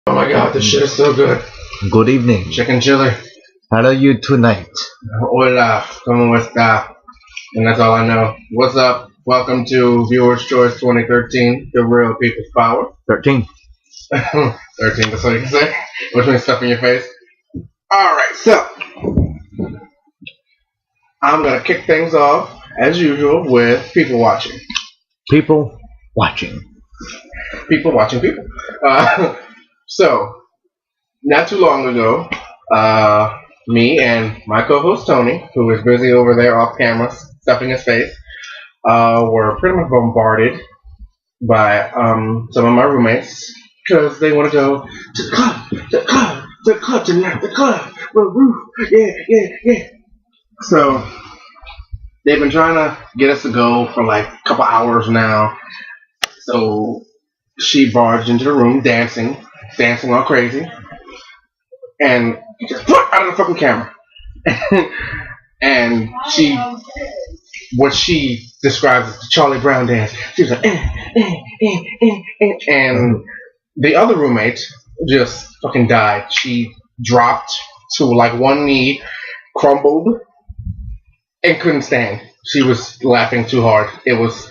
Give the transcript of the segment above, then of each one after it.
Oh my god, this shit is so good. Good evening. Chicken chili. How are you tonight? Hola, ¿cómo está? And that's all I know. What's up? Welcome to Viewer's Choice 2013, The Real People's Power. 13. 13, that's what you can say. Which means stuff in your face. Alright, so I'm gonna kick things off, as usual, with people watching. People watching. People watching people. So, not too long ago, me and my co-host Tony, who is busy over there off camera, stuffing his face, were pretty much bombarded by some of my roommates because they want to go to the club, tonight, the club, woo, yeah. So, they've been trying to get us to go for like a couple hours now. So, she barged into the room dancing all crazy, and just out of the fucking camera. And what she describes as the Charlie Brown dance. She was like, and the other roommate just fucking died. She dropped to like one knee, crumbled, and couldn't stand. She was laughing too hard. It was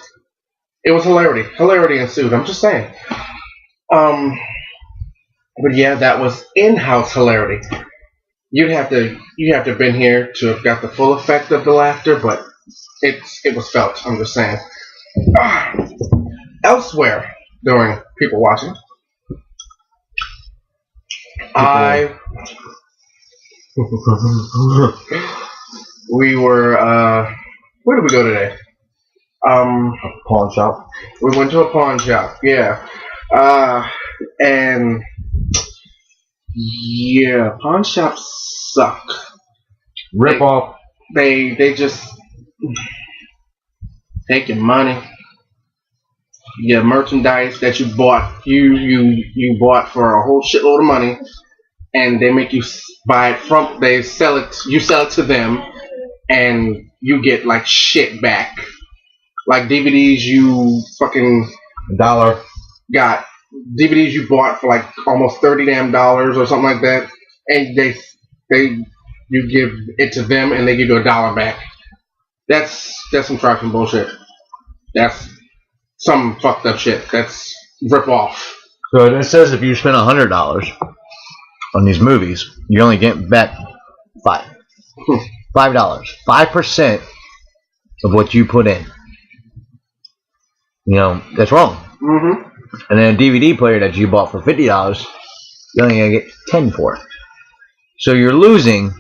hilarity. Hilarity ensued. I'm just saying. But yeah, that was in-house hilarity. You have to have been here to have got the full effect of the laughter, but it was felt. I'm just saying. Elsewhere during people watching, we were where did we go today? A pawn shop. We went to a pawn shop. Yeah. And yeah, pawn shops suck. Rip off. They just take your money, your merchandise that you bought. You bought for a whole shitload of money, and they make you buy it from. They sell it. You sell it to them, and you get like shit back. Like DVDs you fucking $1 got. DVDs you bought for like almost $30 or something like that, and you give it to them and they give you $1 back. That's some trifling bullshit. That's some fucked up shit. That's rip off. So it says if you spend $100 on these movies, you only get back $5. $5. 5% of what you put in. You know, that's wrong. Mm-hmm. And then a DVD player that you bought for $50, you're only going to get $10 for it. So you're losing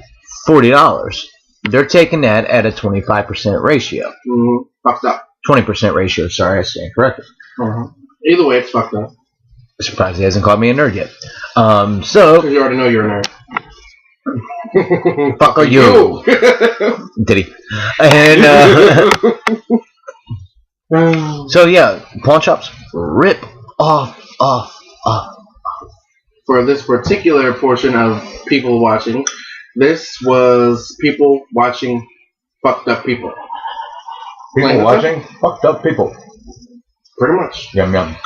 $40. They're taking that at a 25% ratio. Mm-hmm. Fucked up. 20% ratio, sorry, I stand corrected. Mm-hmm. Either way, it's fucked up. I'm surprised he hasn't called me a nerd yet. So... Because you already know you're a nerd. Fuck are you? Did he? And, so yeah, pawn shops rip off. For this particular portion of people watching, this was people watching fucked up people. People watching fucked up people. Pretty much. Yum yum.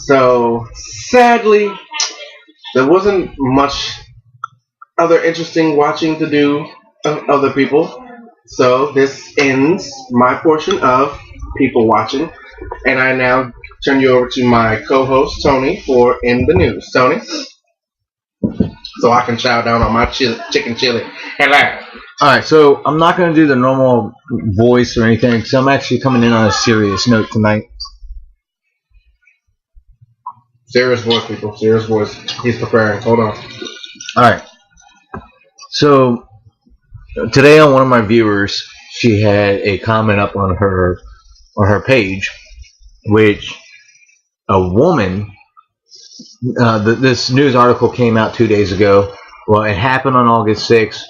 So, sadly, there wasn't much other interesting watching to do of other people. So, this ends my portion of people watching. And I now turn you over to my co-host, Tony, for In the News. Tony? So I can chow down on my chicken chili. Hello. Alright, so I'm not going to do the normal voice or anything, because I'm actually coming in on a serious note tonight. Serious voice, people. Serious voice. He's preparing. Hold on. Alright. So, today on one of my viewers, she had a comment up on her page, which a woman, this news article came out 2 days ago. Well, it happened on August 6th,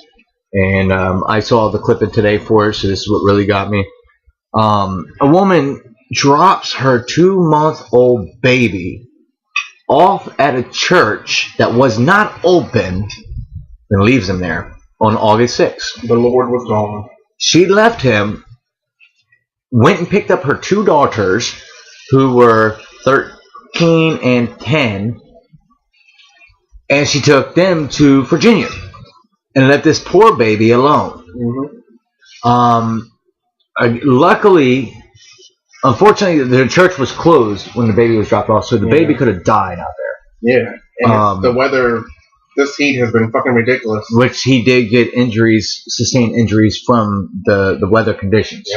and I saw the clipping today for it, so this is what really got me. A woman drops her 2-month-old baby off at a church that was not open and leaves him there on August 6th. The Lord was gone. She left him, went and picked up her 2 daughters, who were 13 and 10, and she took them to Virginia and left this poor baby alone. Luckily, unfortunately, the church was closed when the baby was dropped off, so the baby could have died out there. Yeah, and the weather, this heat has been fucking ridiculous. Which he did get injuries, sustained injuries from the weather conditions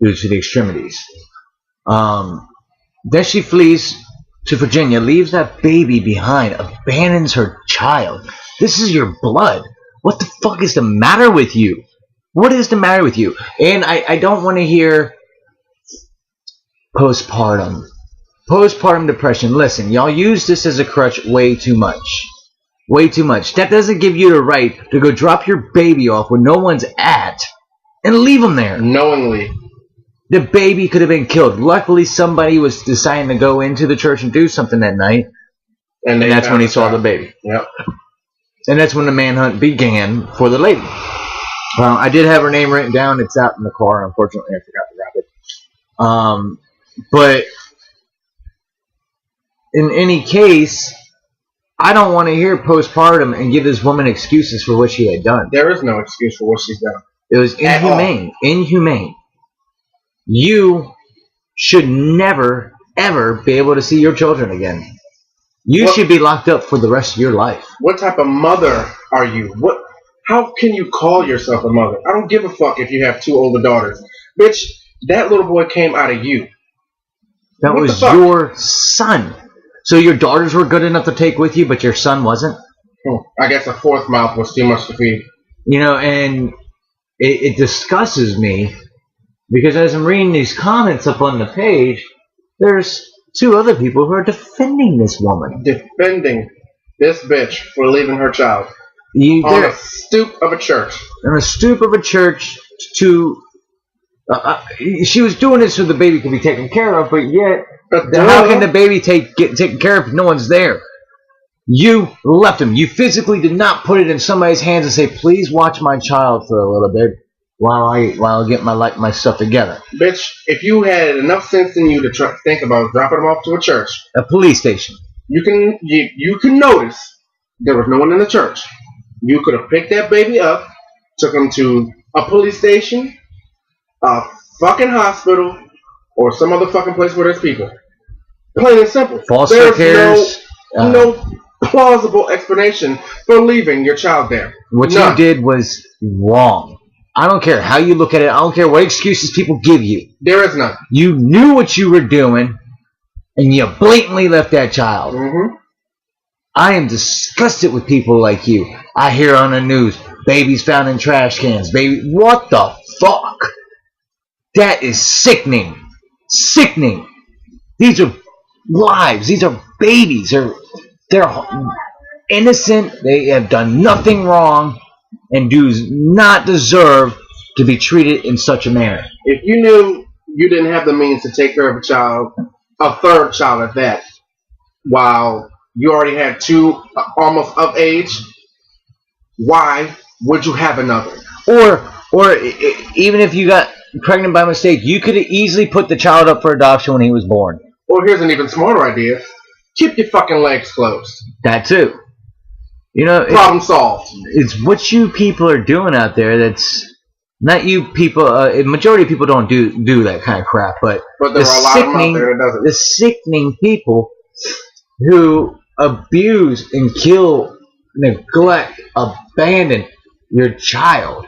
due to the extremities. Then she flees to Virginia, leaves that baby behind, abandons her child. This is your blood. What the fuck is the matter with you? What is the matter with you? And I don't want to hear postpartum depression. Listen, y'all use this as a crutch way too much. Way too much. That doesn't give you the right to go drop your baby off where no one's at and leave him there. Knowingly. The baby could have been killed. Luckily, somebody was deciding to go into the church and do something that night. And that's when he saw the baby. Yep. And that's when the manhunt began for the lady. I did have her name written down. It's out in the car. Unfortunately, I forgot to grab it. But in any case, I don't want to hear postpartum and give this woman excuses for what she had done. There is no excuse for what she's done. It was inhumane. Inhumane. You should never, ever be able to see your children again. You should be locked up for the rest of your life. What type of mother are you? How can you call yourself a mother? I don't give a fuck if you have 2 older daughters. Bitch, that little boy came out of you. That was your son. So your daughters were good enough to take with you, but your son wasn't? I guess a 4th mouth was too much to feed. You know, and it disgustes me because as I'm reading these comments up on the page, there's 2 other people who are defending this woman. Defending this bitch for leaving her child. On a stoop of a church. On a stoop of a church to... she was doing it so the baby could be taken care of, but yet... how can the baby get taken care of if no one's there? You left him. You physically did not put it in somebody's hands and say, please watch my child for a little bit while I get my stuff together. Bitch, if you had enough sense in you to think about dropping him off to a church. A police station. You can notice there was no one in the church. You could have picked that baby up, took him to a police station, a fucking hospital, or some other fucking place where there's people. Plain and simple. Foster cares. No plausible explanation for leaving your child there. What you did was wrong. I don't care how you look at it. I don't care what excuses people give you. There is none. You knew what you were doing, and you blatantly left that child. I am disgusted with people like you. I hear on the news, babies found in trash cans. Baby, what the fuck? That is sickening. Sickening. These are lives. These are babies. They're innocent. They have done nothing wrong and do not deserve to be treated in such a manner. If you knew you didn't have the means to take care of a child, a 3rd child at that, while you already had 2 almost of age, why would you have another? Or even if you got pregnant by mistake, you could have easily put the child up for adoption when he was born. Or here's an even smarter idea. Keep your fucking legs closed. That too. You know, problem solved. It's what you people are doing out there that's not you people. Majority of people don't do that kind of crap, but there are a lot of them out there that doesn't. The sickening people who abuse and kill, neglect, abandon your child.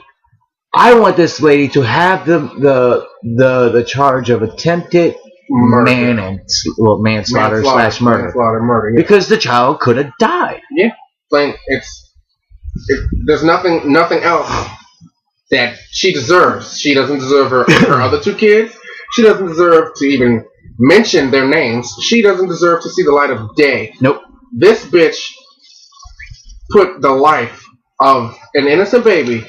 I want this lady to have the charge of attempted manslaughter / murder. Because the child could have died. Yeah, there's nothing else that she deserves. She doesn't deserve her other 2 kids. She doesn't deserve to even mention their names. She doesn't deserve to see the light of day. Nope. This bitch put the life of an innocent baby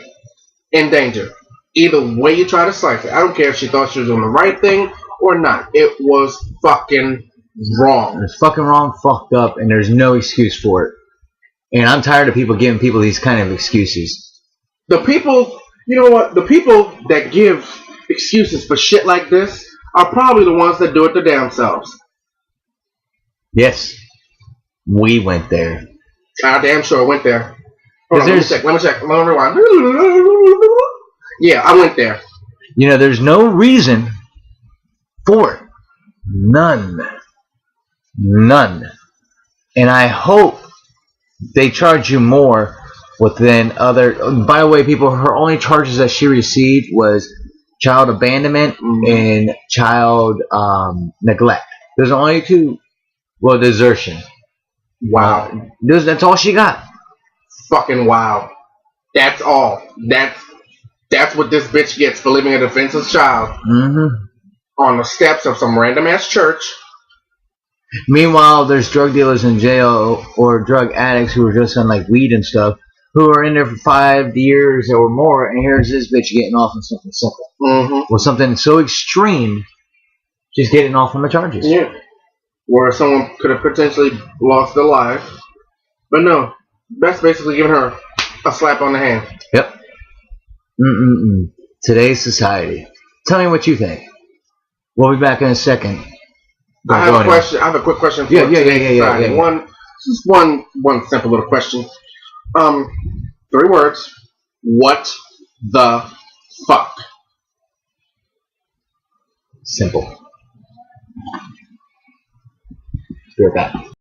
in danger. Either way you try to slice it. I don't care if she thought she was doing the right thing or not. It was fucking wrong. It's fucking wrong, fucked up, and there's no excuse for it. And I'm tired of people giving people these kind of excuses. The people, you know what? The people that give excuses for shit like this are probably the ones that do it to damn selves. Yes. We went there. I damn sure went there. Hold on, let me check. Let me rewind. Yeah, I went there. You know, there's no reason for it. None. And I hope they charge you more within other. By the way, people, her only charges that she received was child abandonment and child neglect. There's only two. Well, desertion. Wow. That's all she got. Fucking wow. That's all. That's what this bitch gets for leaving a defenseless child on the steps of some random ass church. Meanwhile, there's drug dealers in jail or drug addicts who are just on like weed and stuff who are in there for 5 years or more, and here's this bitch getting off on something simple. Well, something so extreme, she's getting off on the charges. Yeah. Where someone could have potentially lost their life. But no, that's basically giving her a slap on the hand. Yep. Today's society. Tell me what you think. We'll be back in a second. I have a question. I have a quick question for today's society. One simple little question. 3 words. What the fuck? Simple. Be right back.